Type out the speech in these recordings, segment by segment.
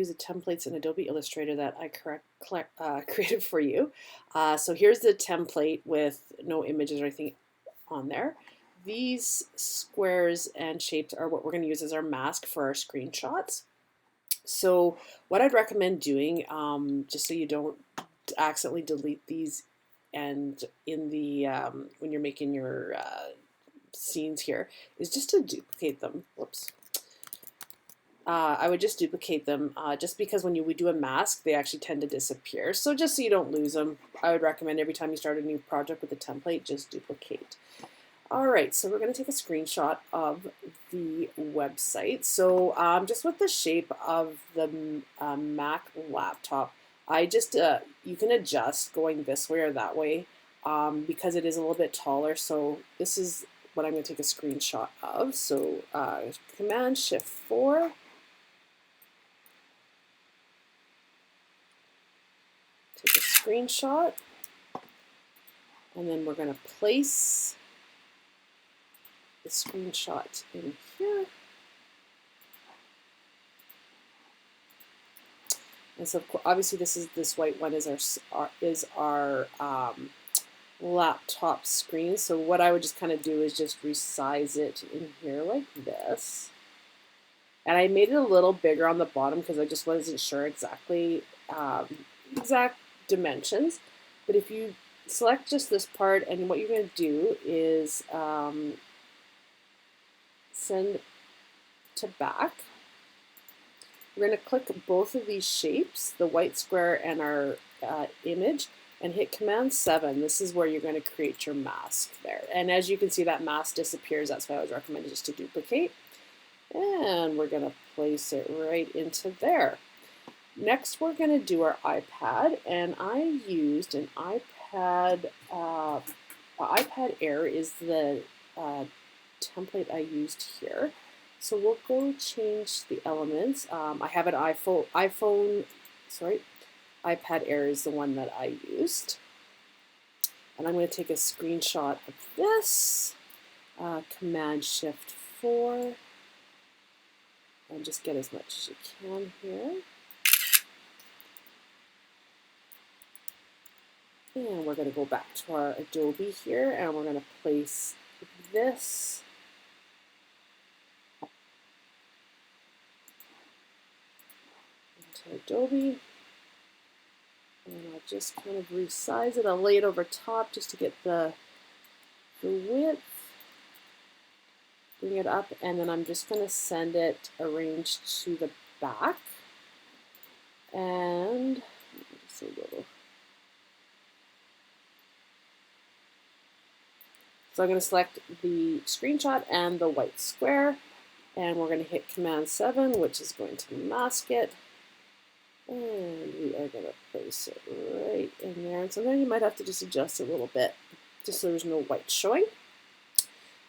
Use the templates in Adobe Illustrator that I created for you. So here's the template with no images or anything on there. These squares and shapes are what we're going to use as our mask for our screenshots. So what I'd recommend doing, just so you don't accidentally delete these and in the when you're making your scenes here, is just to duplicate them. Whoops. I would just duplicate them just because when we do a mask, they actually tend to disappear. So just so you don't lose them, I would recommend every time you start a new project with a template, just duplicate. All right, so we're going to take a screenshot of the website. So just with the shape of the Mac laptop, I just, you can adjust going this way or that way because it is a little bit taller. So this is what I'm going to take a screenshot of. So Command-Shift-4. Take a screenshot, and then we're going to place the screenshot in here. And so obviously this white one is our laptop screen. So what I would just kind of do is just resize it in here like this. And I made it a little bigger on the bottom because I just wasn't sure exactly exact dimensions. But if you select just this part, and what you're going to do is send to back. We're going to click both of these shapes, the white square and our image, and hit Command-7. This is where you're going to create your mask there. And as you can see, that mask disappears. That's why I was recommended just to duplicate. And we're going to place it right into there. Next, we're going to do our iPad, and I used an iPad. iPad Air is the template I used here. So we'll go change the elements. I have an iPad Air is the one that I used. And I'm going to take a screenshot of this, Command-Shift-4, and just get as much as you can here. And we're going to go back to our Adobe here, and we're going to place this into Adobe. And I'll just kind of resize it. I'll lay it over top just to get the width. Bring it up, and then I'm just going to send it arranged to the back. And just a little. So I'm going to select the screenshot and the white square, and we're going to hit Command-7, which is going to mask it. And we are going to place it right in there. And sometimes you might have to just adjust it a little bit, just so there's no white showing.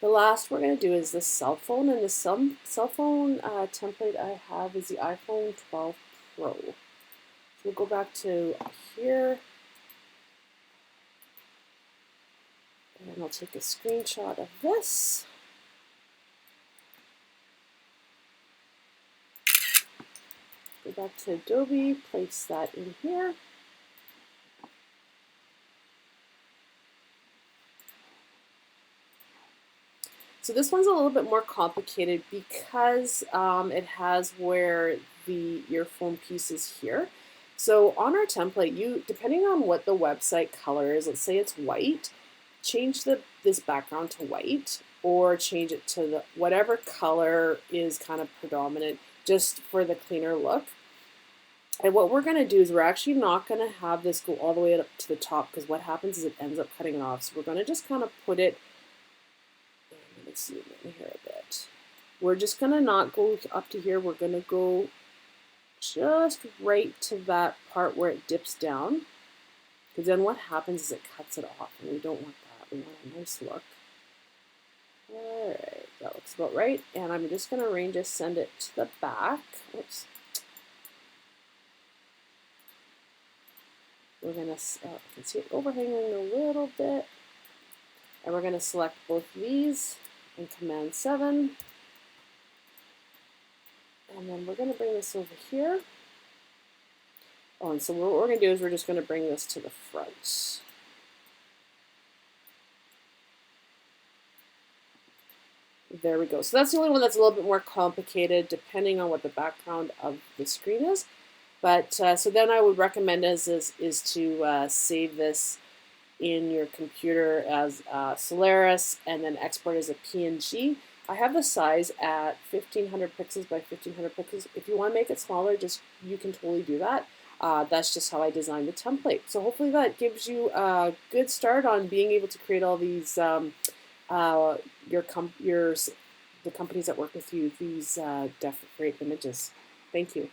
The last we're going to do is the cell phone, and the cell phone template I have is the iPhone 12 Pro. So we'll go back to here. And I'll take a screenshot of this. Go back to Adobe, place that in here. So this one's a little bit more complicated because it has where the earphone piece is here. So on our template, depending on what the website color is, let's say it's white, change this background to white, or change it to whatever color is kind of predominant, just for the cleaner look. And what we're going to do is we're actually not going to have this go all the way up to the top, because what happens is it ends up cutting it off. So we're going to just kind of put it, let's zoom in here a bit. We're just going to not go up to here. We're going to go just right to that part where it dips down, because then what happens is it cuts it off, and we don't want that. We want a nice look. All right, that looks about right. And I'm just going to arrange it, send it to the back. Oops. We're going to, you can see it overhanging a little bit. And we're going to select both these and Command-7. And then we're going to bring this over here. Oh, and so what we're going to do is we're just going to bring this to the front. There we go. So that's the only one that's a little bit more complicated depending on what the background of the screen is. But so then I would recommend is to save this in your computer as Solaris and then export as a PNG. I have the size at 1500 pixels by 1500 pixels. If you want to make it smaller, you can totally do that. That's just how I designed the template. So hopefully that gives you a good start on being able to create all these the companies that work with you, these great images. Thank you.